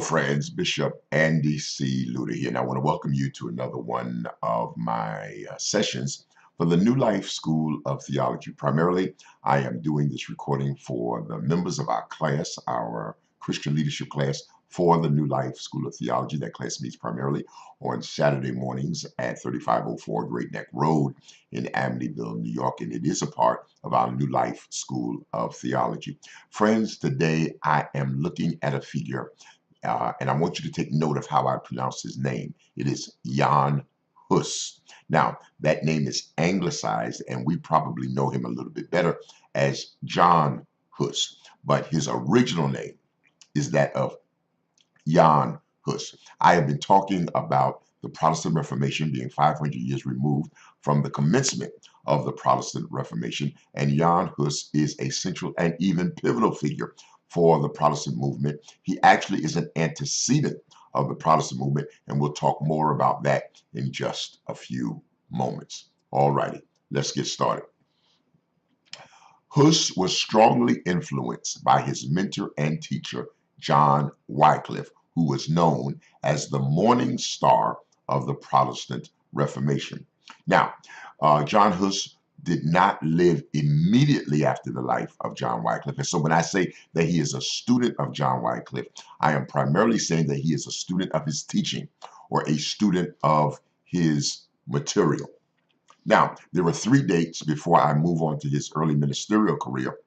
friends. Bishop Andy C. Lewter here, and I want to welcome you to another one of my sessions for the New Life School of Theology. Primarily, I am doing this recording for the members of our class, our Christian leadership class for the New Life School of Theology. That class meets primarily on Saturday mornings at 3504 Great Neck Road in Amityville, New York, and it is a part of our New Life School of Theology. Friends, today I am looking at a figure and I want you to take note of how I pronounce his name. It is Jan Hus. Now, that name is anglicized, and we probably know him a little bit better as John Hus, but his original name is that of Jan Hus. I have been talking about the Protestant Reformation being 500 years removed from the commencement of the Protestant Reformation, and Jan Hus is a central and even pivotal figure for the Protestant movement. He actually is an antecedent of the Protestant movement, and we'll talk more about that in just a few moments. All righty, let's get started. Hus was strongly influenced by his mentor and teacher, John Wycliffe, who was known as the morning star of the Protestant Reformation. Now, John Hus did not live immediately after the life of John Wycliffe. And so when I say that he is a student of John Wycliffe, I am primarily saying that he is a student of his teaching or a student of his material. Now, there are three dates before I move on to his early ministerial career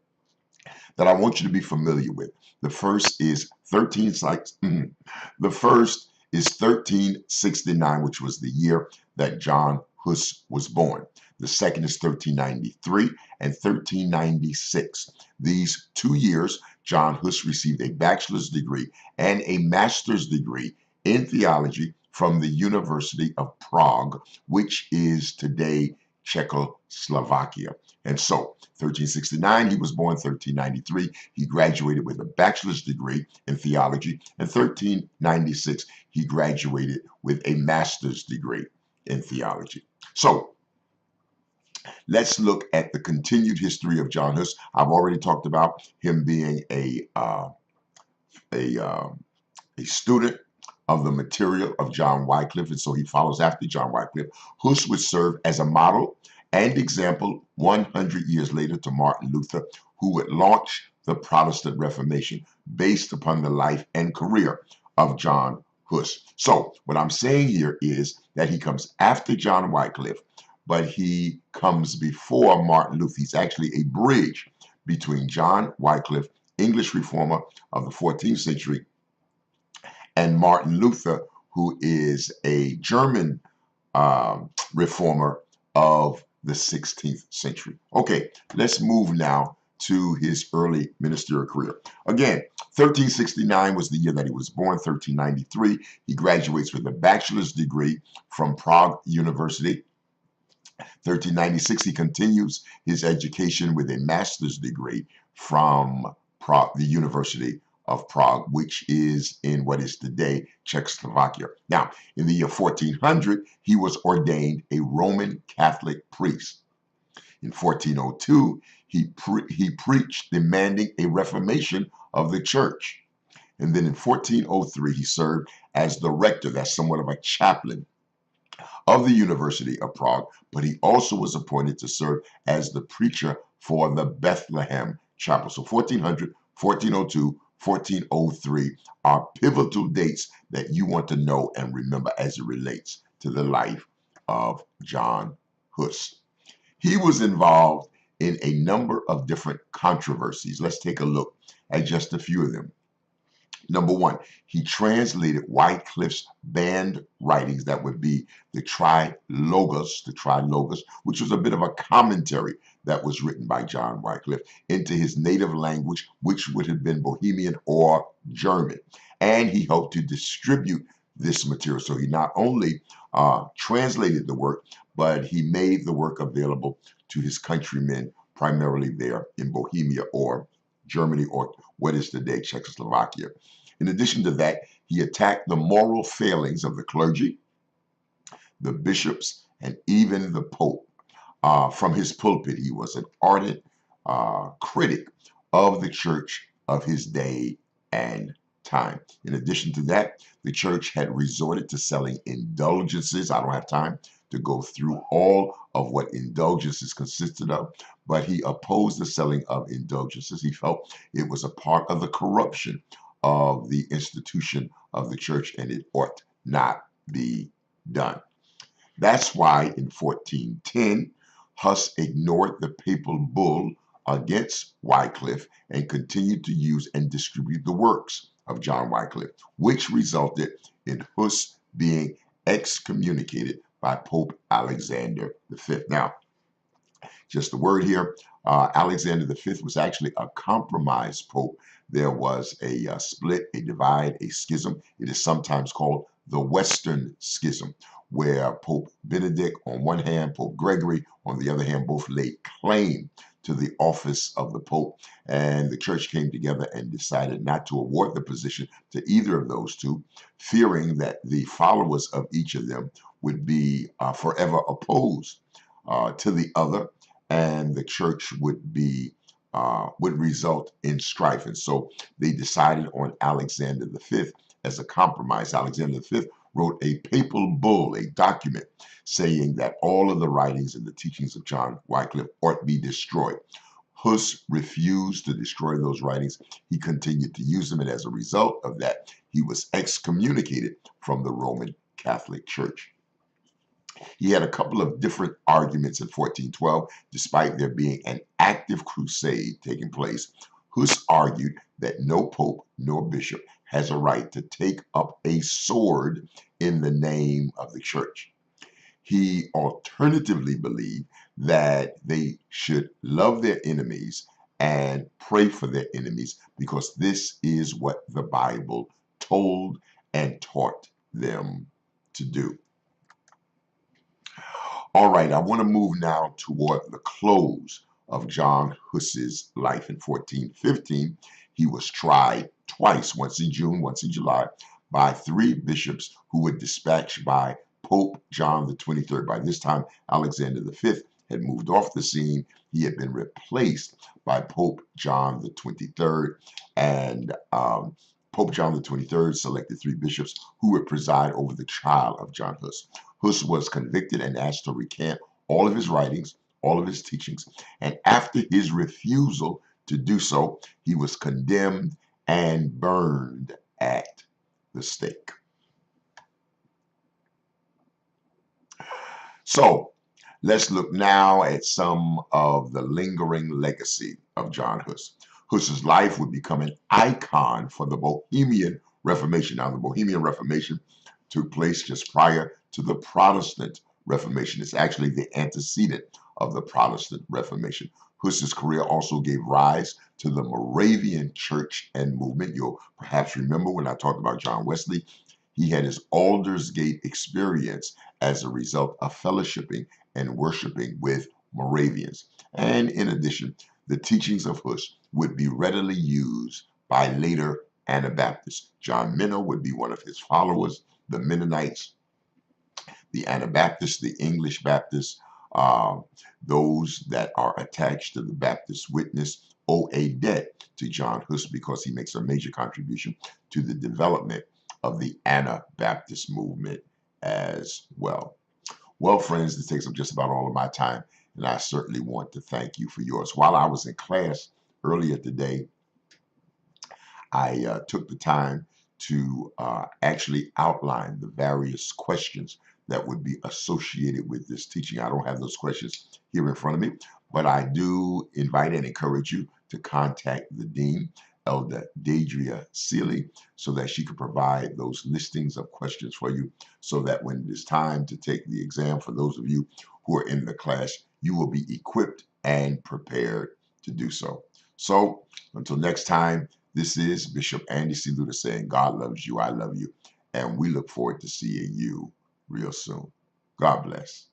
that I want you to be familiar with. The first is 1369, which was the year that John Hus was born. The second is 1393 and 1396. These 2 years, John Hus received a bachelor's degree and a master's degree in theology from the University of Prague, which is today Czechoslovakia. And so, 1369, he was born. 1393, he graduated with a bachelor's degree in theology. And 1396, he graduated with a master's degree in theology. So, let's look at the continued history of John Hus. I've already talked about him being a student of the material of John Wycliffe, and so he follows after John Wycliffe. Hus would serve as a model and example 100 years later to Martin Luther, who would launch the Protestant Reformation based upon the life and career of John Hus. So what I'm saying here is that he comes after John Wycliffe, but he comes before Martin Luther. He's actually a bridge between John Wycliffe, English reformer of the 14th century, and Martin Luther, who is a German reformer of the 16th century. Okay, let's move now to his early ministerial career. Again, 1369 was the year that he was born. 1393, he graduates with a bachelor's degree from Prague University. 1396, he continues his education with a master's degree from the University of Prague, which is in what is today Czechoslovakia. Now, in the year 1400, he was ordained a Roman Catholic priest. In 1402, he preached demanding a reformation of the church. And then in 1403, he served as the rector, that's somewhat of a chaplain, of the University of Prague, but he also was appointed to serve as the preacher for the Bethlehem Chapel. So 1400, 1402, 1403 are pivotal dates that you want to know and remember as it relates to the life of John Hus. He was involved in a number of different controversies. Let's take a look at just a few of them. Number one, he translated Wycliffe's banned writings, that would be the Trilogos, which was a bit of a commentary that was written by John Wycliffe, into his native language, which would have been Bohemian or German. And he helped to distribute this material. So he not only translated the work, but he made the work available to his countrymen, primarily there in Bohemia or Germany, or what is today Czechoslovakia. In addition to that, he attacked the moral failings of the clergy, the bishops, and even the Pope. From his pulpit, he was an ardent critic of the church of his day and time. In addition to that, the church had resorted to selling indulgences. I don't have time to go through all of what indulgences consisted of, but he opposed the selling of indulgences. He felt it was a part of the corruption of the institution of the church and it ought not be done. That's why in 1410, Huss ignored the papal bull against Wycliffe and continued to use and distribute the works of John Wycliffe, which resulted in Huss being excommunicated by Pope Alexander V. Now, just the word here, Alexander V was actually a compromised pope. There was a split, a divide, a schism. It is sometimes called the Western Schism, where Pope Benedict on one hand, Pope Gregory on the other hand, both laid claim to the office of the Pope. And the church came together and decided not to award the position to either of those two, fearing that the followers of each of them would be forever opposed to the other, and the church would result in strife. And so they decided on Alexander V as a compromise. Alexander V wrote a papal bull, a document saying that all of the writings and the teachings of John Wycliffe ought to be destroyed. Huss refused to destroy those writings. He continued to use them, and as a result of that, he was excommunicated from the Roman Catholic Church. He had a couple of different arguments in 1412, despite there being an active crusade taking place. Huss argued that no pope nor bishop has a right to take up a sword in the name of the church. He alternatively believed that they should love their enemies and pray for their enemies because this is what the Bible told and taught them to do. All right, I want to move now toward the close of John Huss's life. In 1415, he was tried twice, once in June, once in July, by three bishops who were dispatched by Pope John the 23rd. By this time, Alexander V had moved off the scene. He had been replaced by Pope John the 23rd, and Pope John the 23rd selected three bishops who would preside over the trial of John Huss. Huss was convicted and asked to recant all of his writings, all of his teachings, and after his refusal to do so, he was condemned and burned at the stake. So let's look now at some of the lingering legacy of John Huss. Huss's life would become an icon for the Bohemian Reformation. Now, the Bohemian Reformation took place just prior to the Protestant Reformation. It's actually the antecedent of the Protestant Reformation. Huss's career also gave rise to the Moravian Church and movement. You'll perhaps remember when I talked about John Wesley, he had his Aldersgate experience as a result of fellowshipping and worshiping with Moravians. And in addition, the teachings of Huss would be readily used by later Anabaptists. John Minna would be one of his followers, the Mennonites, the Anabaptists, the English Baptists, those that are attached to the Baptist Witness owe a debt to John Huss because he makes a major contribution to the development of the Anabaptist movement as well. Well, friends, this takes up just about all of my time, and I certainly want to thank you for yours. While I was in class earlier today, I took the time to actually outline the various questions that would be associated with this teaching. I don't have those questions here in front of me, but I do invite and encourage you to contact the Dean, Elder Deidria Seeley, so that she could provide those listings of questions for you so that when it is time to take the exam, for those of you who are in the class, you will be equipped and prepared to do so. So until next time, this is Bishop Andy C. Lewter saying, God loves you, I love you, and we look forward to seeing you real soon. God bless.